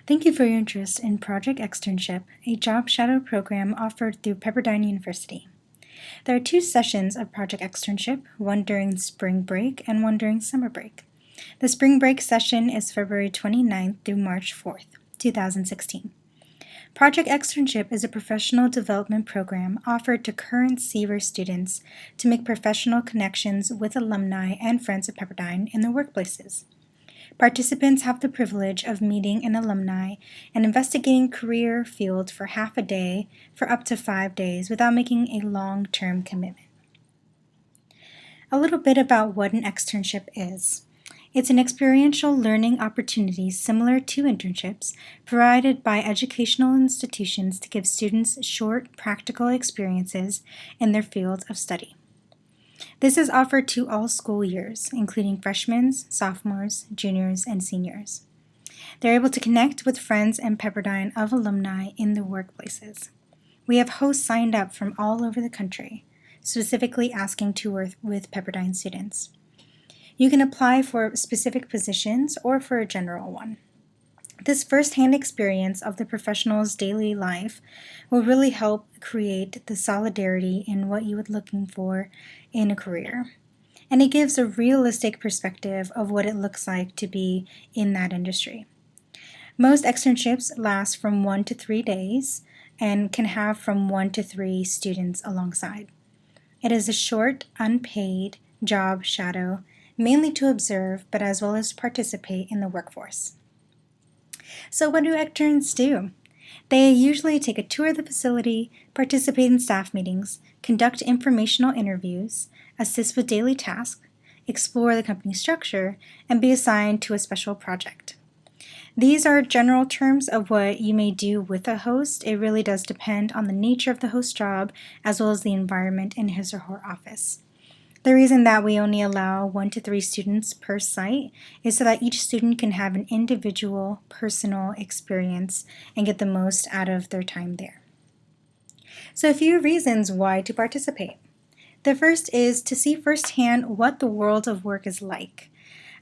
Thank you for your interest in Project Externship, a job shadow program offered through Pepperdine University. There are 2 sessions of Project Externship, one during spring break and one during summer break. The spring break session is February 29th through March 4th, 2016. Project Externship is a professional development program offered to current Seaver students to make professional connections with alumni and friends of Pepperdine in their workplaces. Participants have the privilege of meeting an alumni and investigating career field for half a day for up to 5 days without making a long-term commitment. A little bit about what an externship is. It's an experiential learning opportunity similar to internships provided by educational institutions to give students short, practical experiences in their field of study. This is offered to all school years, including freshmen, sophomores, juniors, and seniors. They're able to connect with friends and Pepperdine of alumni in their workplaces. We have hosts signed up from all over the country, specifically asking to work with Pepperdine students. You can apply for specific positions or for a general one. This first-hand experience of the professional's daily life will really help create the solidarity in what you would looking for in a career. And it gives a realistic perspective of what it looks like to be in that industry. Most externships last from 1 to 3 days and can have from 1 to 3 students alongside. It is a short, unpaid job shadow, mainly to observe, but as well as participate in the workforce. So what do externs do? They usually take a tour of the facility, participate in staff meetings, conduct informational interviews, assist with daily tasks, explore the company structure, and be assigned to a special project. These are general terms of what you may do with a host. It really does depend on the nature of the host job as well as the environment in his or her office. The reason that we only allow 1 to 3 students per site is so that each student can have an individual, personal experience and get the most out of their time there. So a few reasons why to participate. The first is to see firsthand what the world of work is like.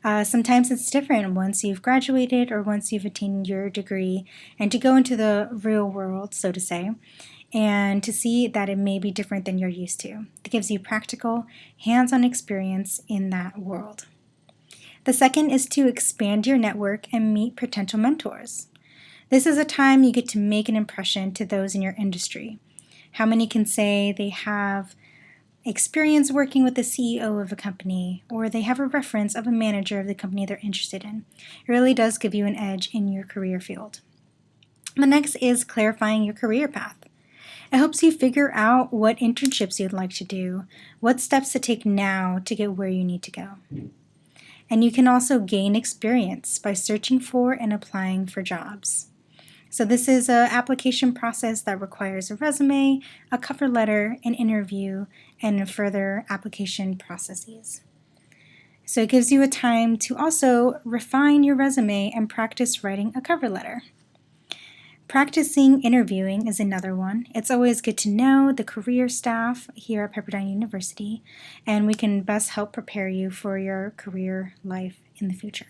Sometimes it's different once you've graduated or once you've attained your degree, and to go into the real world, so to say, and to see that it may be different than you're used to. It gives you practical, hands-on experience in that world. The second is to expand your network and meet potential mentors. This is a time you get to make an impression to those in your industry. How many can say they have experience working with the CEO of a company, or they have a reference of a manager of the company they're interested in? It really does give you an edge in your career field. The next is clarifying your career path. It helps you figure out what internships you'd like to do, what steps to take now to get where you need to go. And you can also gain experience by searching for and applying for jobs. So this is an application process that requires a resume, a cover letter, an interview, and further application processes. So it gives you a time to also refine your resume and practice writing a cover letter. Practicing interviewing is another one. It's always good to know the career staff here at Pepperdine University, and we can best help prepare you for your career life in the future.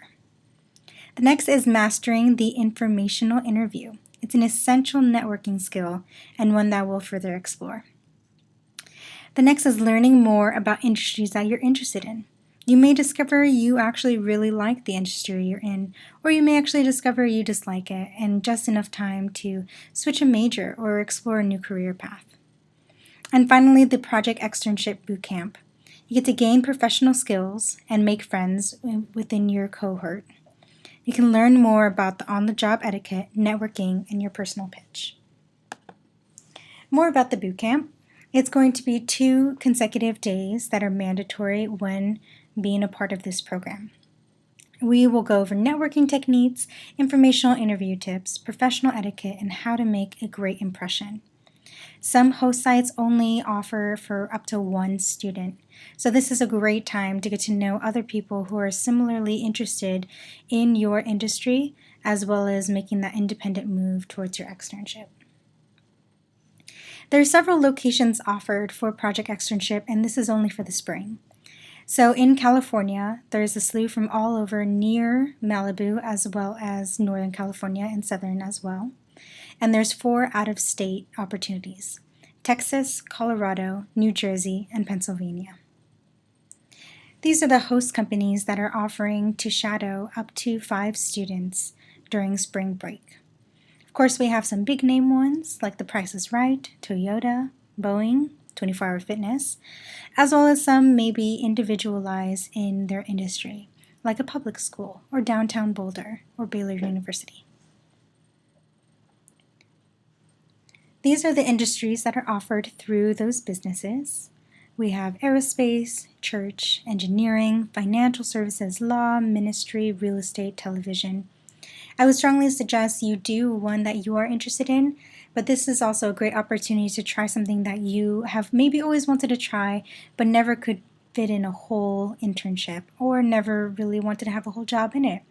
The next is mastering the informational interview. It's an essential networking skill and one that we'll further explore. The next is learning more about industries that you're interested in. You may discover you actually really like the industry you're in, or you may actually discover you dislike it and just enough time to switch a major or explore a new career path. And finally, the Project Externship Bootcamp. You get to gain professional skills and make friends within your cohort. You can learn more about the on-the-job etiquette, networking, and your personal pitch. More about the bootcamp. It's going to be 2 consecutive days that are mandatory when being a part of this program. We will go over networking techniques, informational interview tips, professional etiquette, and how to make a great impression. Some host sites only offer for up to 1 student, so this is a great time to get to know other people who are similarly interested in your industry, as well as making that independent move towards your externship. There are several locations offered for Project Externship, and this is only for the spring. So in California, there's a slew from all over near Malibu as well as Northern California and Southern as well. And there's 4 out-of-state opportunities: Texas, Colorado, New Jersey, and Pennsylvania. These are the host companies that are offering to shadow up to 5 students during spring break. Of course, we have some big name ones like The Price is Right, Toyota, Boeing, 24 Hour Fitness, as well as some maybe individualized in their industry, like a public school or Downtown Boulder or Baylor University. These are the industries that are offered through those businesses. We have aerospace, church, engineering, financial services, law, ministry, real estate, television. I would strongly suggest you do one that you are interested in, but this is also a great opportunity to try something that you have maybe always wanted to try, but never could fit in a whole internship or never really wanted to have a whole job in it.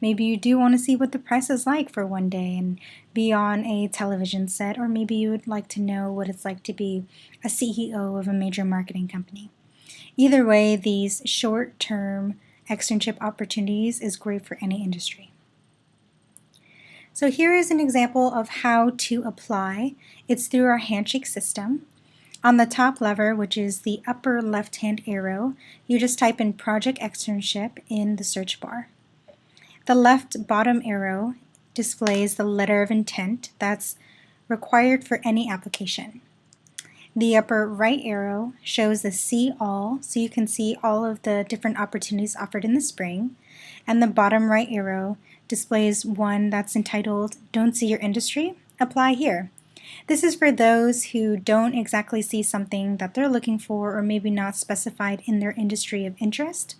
Maybe you do want to see what the price is like for one day and be on a television set, or maybe you would like to know what it's like to be a CEO of a major marketing company. Either way, these short-term externship opportunities is great for any industry. So here is an example of how to apply. It's through our handshake system. On the top lever, which is the upper left-hand arrow, you just type in Project Externship in the search bar. The left bottom arrow displays the letter of intent that's required for any application. The upper right arrow shows the See All, so you can see all of the different opportunities offered in the spring. And the bottom right arrow displays one that's entitled Don't See Your Industry? Apply here. This is for those who don't exactly see something that they're looking for or maybe not specified in their industry of interest.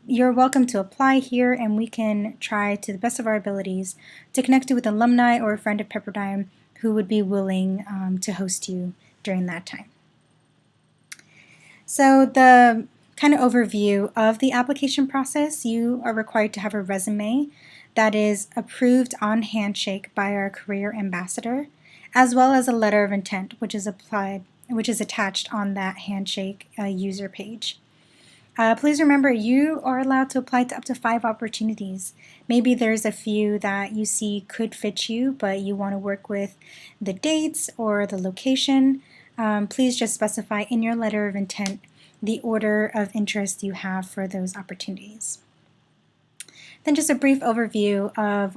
You're welcome to apply here, and we can try to the best of our abilities to connect you with alumni or a friend of Pepperdine who would be willing to host you during that time. So the kind of overview of the application process: you are required to have a resume that is approved on Handshake by our career ambassador, as well as a letter of intent, which is attached on that Handshake user page. Please remember, you are allowed to apply to up to 5 opportunities. Maybe there's a few that you see could fit you, but you want to work with the dates or the location. Please just specify in your letter of intent the order of interest you have for those opportunities. Then just a brief overview of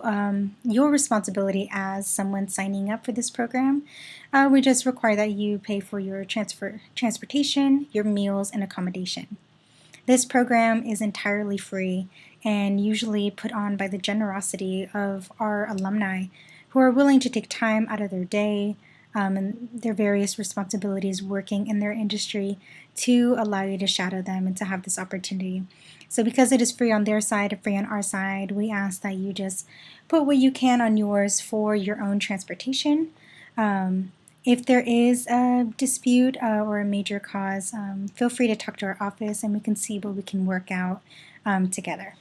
your responsibility as someone signing up for this program. We just require that you pay for your transportation, your meals, and accommodation. This program is entirely free and usually put on by the generosity of our alumni who are willing to take time out of their day and their various responsibilities working in their industry to allow you to shadow them and to have this opportunity. So because it is free on their side and free on our side, we ask that you just put what you can on yours for your own transportation. If there is a dispute or a major cause, feel free to talk to our office and we can see what we can work out together.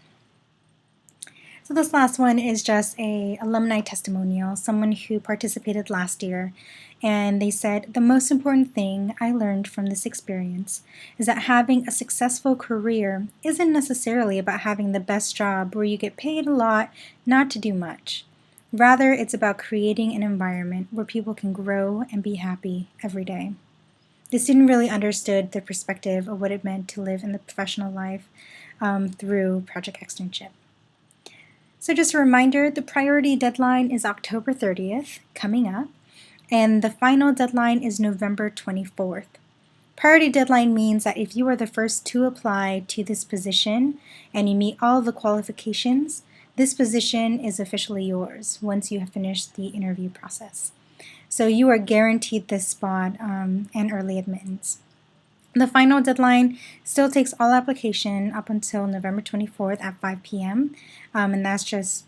So this last one is just a alumni testimonial, someone who participated last year, and they said, "The most important thing I learned from this experience is that having a successful career isn't necessarily about having the best job where you get paid a lot not to do much. Rather, it's about creating an environment where people can grow and be happy every day." The student really understood the perspective of what it meant to live in the professional life through Project Externship. So just a reminder, the priority deadline is October 30th, coming up, and the final deadline is November 24th. Priority deadline means that if you are the first to apply to this position and you meet all the qualifications, this position is officially yours once you have finished the interview process. So you are guaranteed this spot and early admittance. The final deadline still takes all application up until November 24th at 5 p.m. And that's just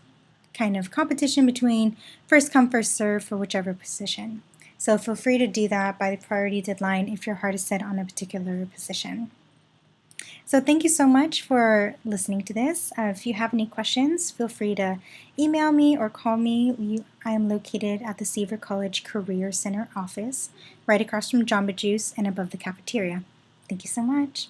kind of competition between first come, first serve for whichever position. So feel free to do that by the priority deadline if your heart is set on a particular position. So thank you so much for listening to this. If you have any questions, feel free to email me or call me. I am located at the Seaver College Career Center office, right across from Jamba Juice and above the cafeteria. Thank you so much.